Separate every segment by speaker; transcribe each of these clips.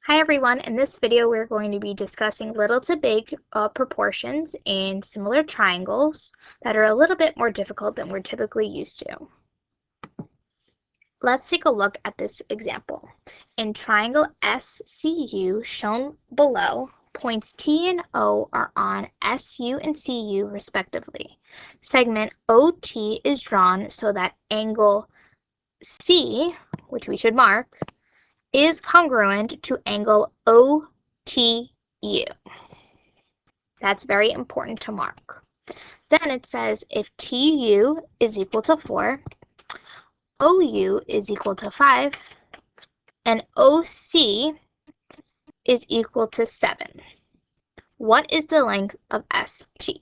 Speaker 1: Hi everyone, in this video we're going to be discussing little to big proportions in similar triangles that are a little bit more difficult than we're typically used to. Let's take a look at this example. In triangle SCU shown below, points T and O are on SU and CU respectively. Segment OT is drawn so that angle C, which we should mark, is congruent to angle OTU. That's very important to mark. Then it says if TU is equal to 4, OU is equal to 5, and OC is equal to 7. What is the length of ST?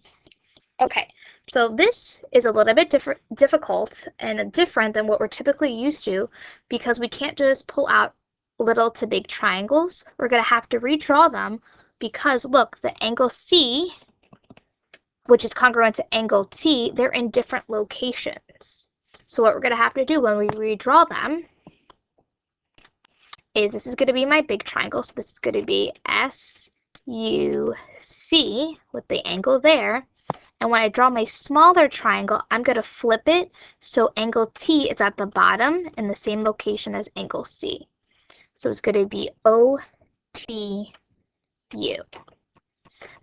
Speaker 1: Okay, so this is a little bit difficult and different than what we're typically used to because we can't just pull out little to big triangles. We're going to have to redraw them because look, the angle C, which is congruent to angle T, they're in different locations. So what we're going to have to do when we redraw them is this is going to be my big triangle. So this is going to be SUC with the angle there. And when I draw my smaller triangle, I'm going to flip it so angle T is at the bottom in the same location as angle C. So it's going to be OTU.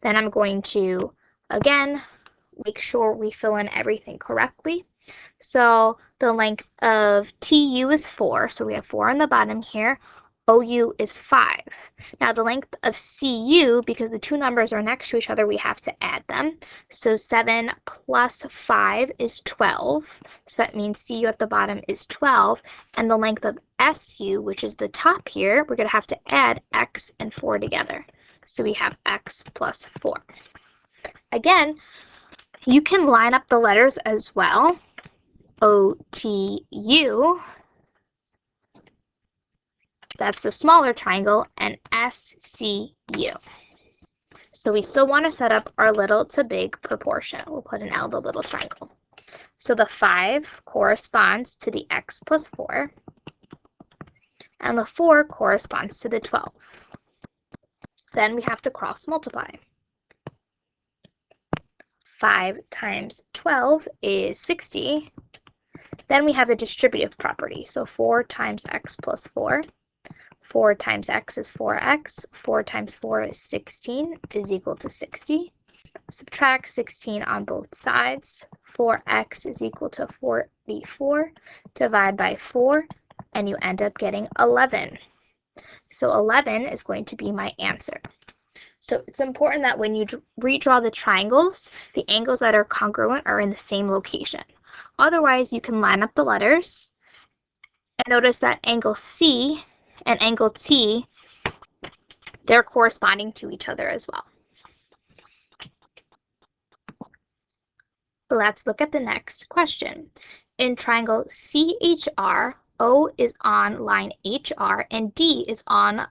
Speaker 1: Then I'm going to, again, make sure we fill in everything correctly. So the length of TU is 4, so we have 4 on the bottom here. OU is 5. Now the length of CU, because the two numbers are next to each other, we have to add them. So 7 plus 5 is 12. So that means CU at the bottom is 12. And the length of SU, which is the top here, we're going to have to add X and 4 together. So we have X plus 4. Again, you can line up the letters as well. OTU. That's the smaller triangle, and SCU. So we still want to set up our little to big proportion. We'll put an L, the little triangle. So the 5 corresponds to the X plus 4, and the 4 corresponds to the 12. Then we have to cross multiply. 5 times 12 is 60. Then we have the distributive property. So 4 times X plus 4. 4 times X is 4X. 4 times 4 is 16, is equal to 60. Subtract 16 on both sides. 4X is equal to 44. Divide by 4, and you end up getting 11. So 11 is going to be my answer. So it's important that when you redraw the triangles, the angles that are congruent are in the same location. Otherwise, you can line up the letters and notice that angle C and angle T, they're corresponding to each other as well. Let's look at the next question. In triangle CHR, O is on line HR and D is on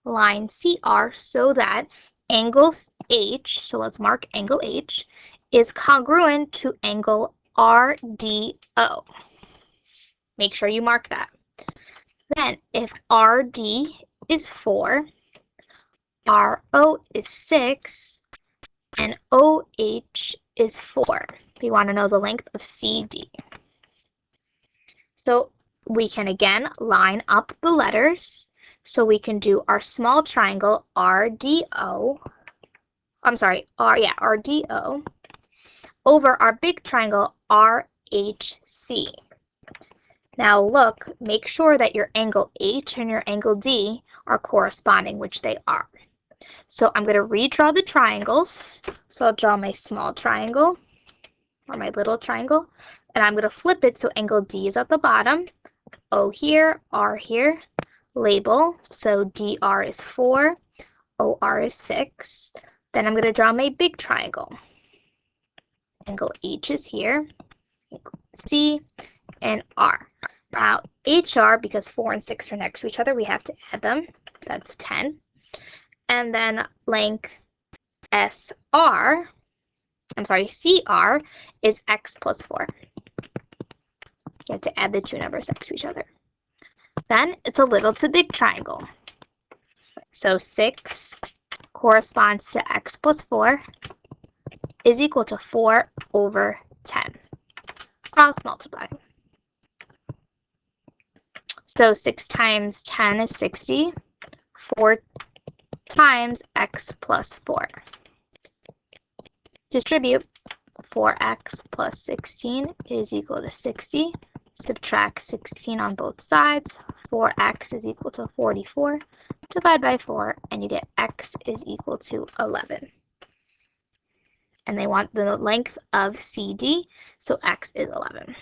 Speaker 1: line CR so that angle H, so let's mark angle H, is congruent to angle RDO. Make sure you mark that. Then if RD is 4, RO is 6, and OH is 4. We want to know the length of CD. So we can again line up the letters. So we can do our small triangle RDO, RDO, over our big triangle RHC. Now look, make sure that your angle H and your angle D are corresponding, which they are. So I'm going to redraw the triangles. So I'll draw my small triangle, or my little triangle, and I'm going to flip it so angle D is at the bottom, O here, R here, label, so DR is 4, OR is 6. Then I'm going to draw my big triangle. Angle H is here, C, and R. Now, HR, because 4 and 6 are next to each other, we have to add them. That's 10. And then length CR is X plus 4. You have to add the two numbers next to each other. Then it's a little to big triangle. So 6 corresponds to x plus 4 is equal to 4 over 10. Cross multiply. So 6 times 10 is 60. 4 times x plus 4. Distribute. 4x plus 16 is equal to 60. Subtract 16 on both sides. 4x is equal to 44. Divide by 4, and you get x is equal to 11. And they want the length of CD, so x is 11.